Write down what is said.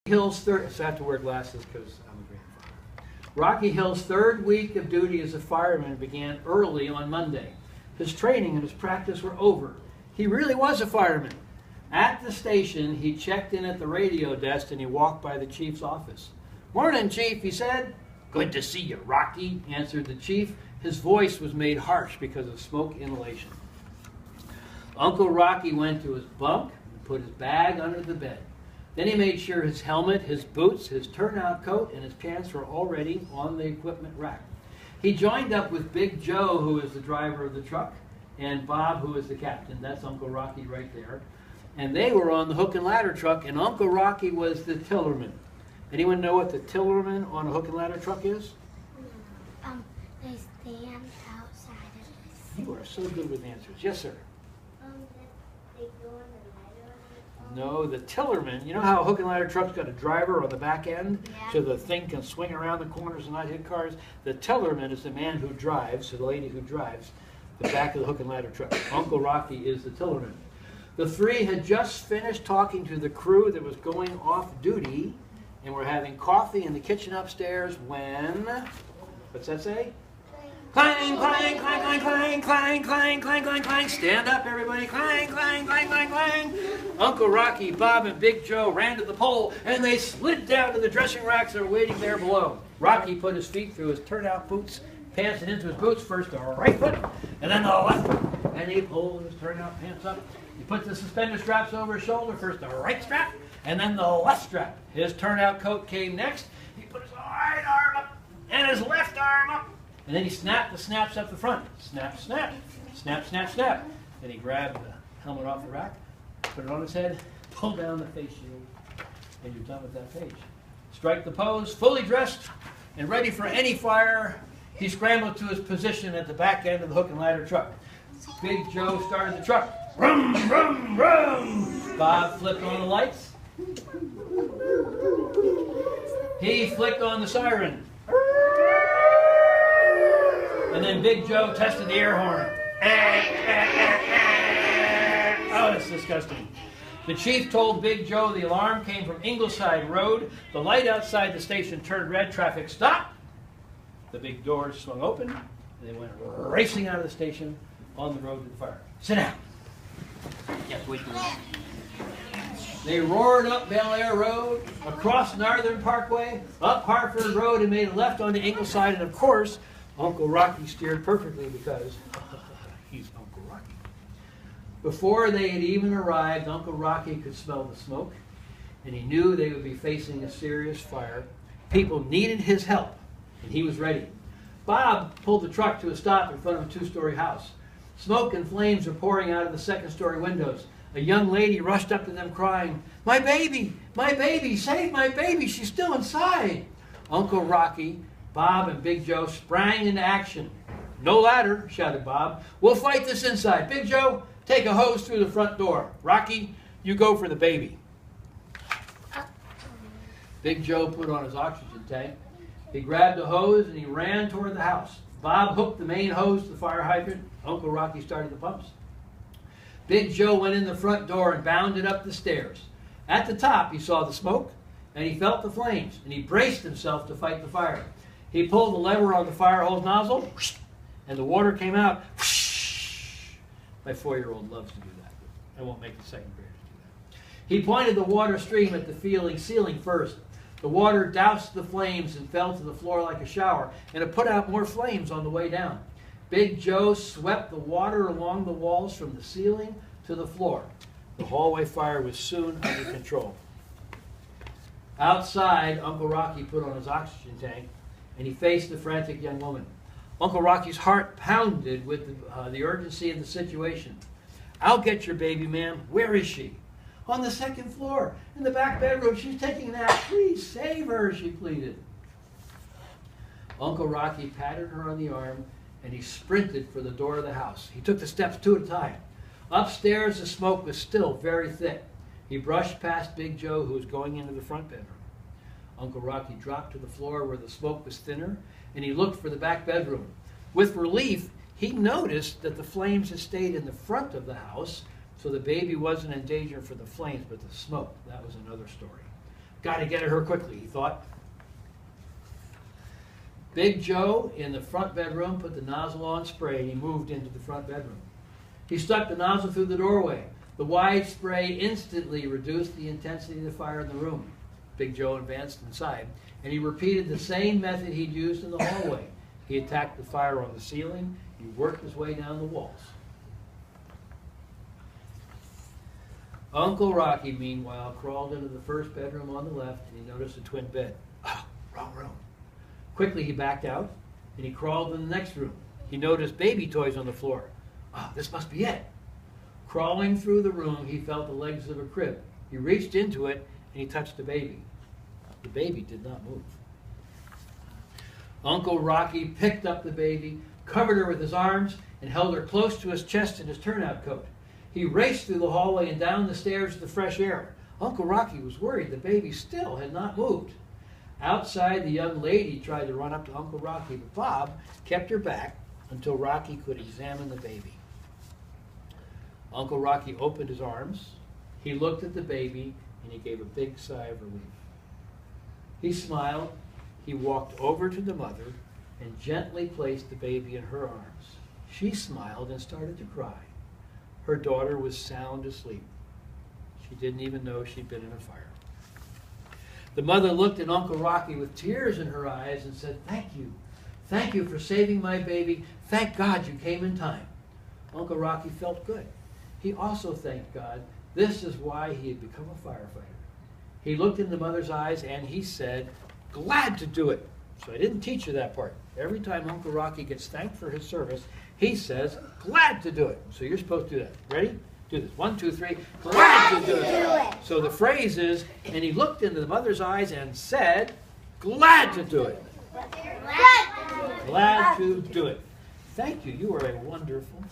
Hill's third, so I have to wear glasses because I'm a grandfather. Rocky Hill's third week of duty as a fireman began early on Monday. His training and his practice were over. He really was a fireman. At the station, he checked in at the radio desk and he walked by the chief's office. "Morning, Chief," he said. "Good to see you, Rocky," answered the chief. His voice was made harsh because of smoke inhalation. Uncle Rocky went to his bunk and put his bag under the bed. Then he made sure his helmet, his boots, his turnout coat, and his pants were already on the equipment rack. He joined up with Big Joe, who is the driver of the truck, and Bob, who is the captain. That's Uncle Rocky right there. And they were on the hook and ladder truck, and Uncle Rocky was the tillerman. Anyone know what the tillerman on a hook and ladder truck is? They stand outside of the You are so good with answers. Yes, sir. They go on the ladder. No, the tillerman, you know how a hook and ladder truck's got a driver on the back end? Yeah. So the thing can swing around the corners and not hit cars? The tillerman is the man who drives, or the lady who drives, the back of the hook and ladder truck. Uncle Rocky is the tillerman. The three had just finished talking to the crew that was going off duty and were having coffee in the kitchen upstairs when, what's that say? Clang, clang, clang, clang, clang, clang, clang, clang, clang, clang. Stand up, everybody. Clang, clang, clang, clang, clang. Uncle Rocky, Bob, and Big Joe ran to the pole, and they slid down to the dressing racks that were waiting there below. Rocky put his feet through his turnout boots, pants and into his boots, first the right foot, and then the left foot. And he pulled his turnout pants up. He put the suspender straps over his shoulder, first the right strap, and then the left strap. His turnout coat came next. He put his right arm up, and his left arm up. And then he snapped the snaps up the front. Snap, snap, snap, snap, snap. Then he grabbed the helmet off the rack, put it on his head, pulled down the face shield, and you're done with that page. Strike the pose, fully dressed and ready for any fire. He scrambled to his position at the back end of the hook and ladder truck. Big Joe started the truck. Rum, rum, rum. Bob flipped on the lights. He flicked on the siren. And then Big Joe tested the air horn. Oh, that's disgusting. The chief told Big Joe the alarm came from Ingleside Road. The light outside the station turned red. Traffic stopped. The big doors swung open. And they went racing out of the station on the road to the fire. Sit down. Yes, wait for that. They roared up Bel Air Road, across Northern Parkway, up Hartford Road, and made a left onto Ingleside. And of course, Uncle Rocky steered perfectly because he's Uncle Rocky. Before they had even arrived, Uncle Rocky could smell the smoke, and he knew they would be facing a serious fire. People needed his help, and he was ready. Bob pulled the truck to a stop in front of a two-story house. Smoke and flames were pouring out of the second-story windows. A young lady rushed up to them crying, my baby, save my baby, she's still inside." Uncle Rocky, Bob, and Big Joe sprang into action. "No ladder," shouted Bob. "We'll fight this inside. Big Joe, take a hose through the front door. Rocky, you go for the baby." Big Joe put on his oxygen tank. He grabbed a hose and he ran toward the house. Bob hooked the main hose to the fire hydrant. Uncle Rocky started the pumps. Big Joe went in the front door and bounded up the stairs. At the top, he saw the smoke and he felt the flames, and he braced himself to fight the fire. He pulled the lever on the fire hose nozzle, and the water came out. My 4-year-old loves to do that. I won't make the second graders do that. He pointed the water stream at the ceiling first. The water doused the flames and fell to the floor like a shower, and it put out more flames on the way down. Big Joe swept the water along the walls from the ceiling to the floor. The hallway fire was soon under control. Outside, Uncle Rocky put on his oxygen tank, and he faced the frantic young woman. Uncle Rocky's heart pounded with the urgency of the situation. "I'll get your baby, ma'am. Where is she?" "On the second floor, in the back bedroom. She's taking a nap. Please save her," she pleaded. Uncle Rocky patted her on the arm, and he sprinted for the door of the house. He took the steps 2 at a time. Upstairs, the smoke was still very thick. He brushed past Big Joe, who was going into the front bedroom. Uncle Rocky dropped to the floor where the smoke was thinner, and he looked for the back bedroom. With relief, he noticed that the flames had stayed in the front of the house, so the baby wasn't in danger for the flames, but the smoke. That was another story. Got to get her quickly, he thought. Big Joe in the front bedroom put the nozzle on spray and he moved into the front bedroom. He stuck the nozzle through the doorway. The wide spray instantly reduced the intensity of the fire in the room. Big Joe advanced inside and he repeated the same method he'd used in the hallway. He attacked the fire on the ceiling. He worked his way down the walls. Uncle Rocky, meanwhile, crawled into the first bedroom on the left and he noticed a twin bed. Oh, wrong room. Quickly he backed out and he crawled in the next room. He noticed baby toys on the floor. Oh, this must be it. Crawling through the room, he felt the legs of a crib. He reached into it and he touched the baby. The baby did not move. Uncle Rocky picked up the baby, covered her with his arms, and held her close to his chest in his turnout coat. He raced through the hallway and down the stairs to the fresh air. Uncle Rocky was worried the baby still had not moved. Outside, the young lady tried to run up to Uncle Rocky, but Bob kept her back until Rocky could examine the baby. Uncle Rocky opened his arms. He looked at the baby, and he gave a big sigh of relief. He smiled. He walked over to the mother and gently placed the baby in her arms. She smiled and started to cry. Her daughter was sound asleep. She didn't even know she'd been in a fire. The mother looked at Uncle Rocky with tears in her eyes and said, "Thank you. Thank you for saving my baby. Thank God you came in time." Uncle Rocky felt good. He also thanked God. This is why he had become a firefighter. He looked in the mother's eyes and he said, "Glad to do it." So I didn't teach you that part. Every time Uncle Rocky gets thanked for his service, he says, "Glad to do it." So you're supposed to do that. Ready? Do this. 1, 2, 3. Glad to do it. So the phrase is, and he looked into the mother's eyes and said, "Glad to do it." Glad to do it. Thank you. You are a wonderful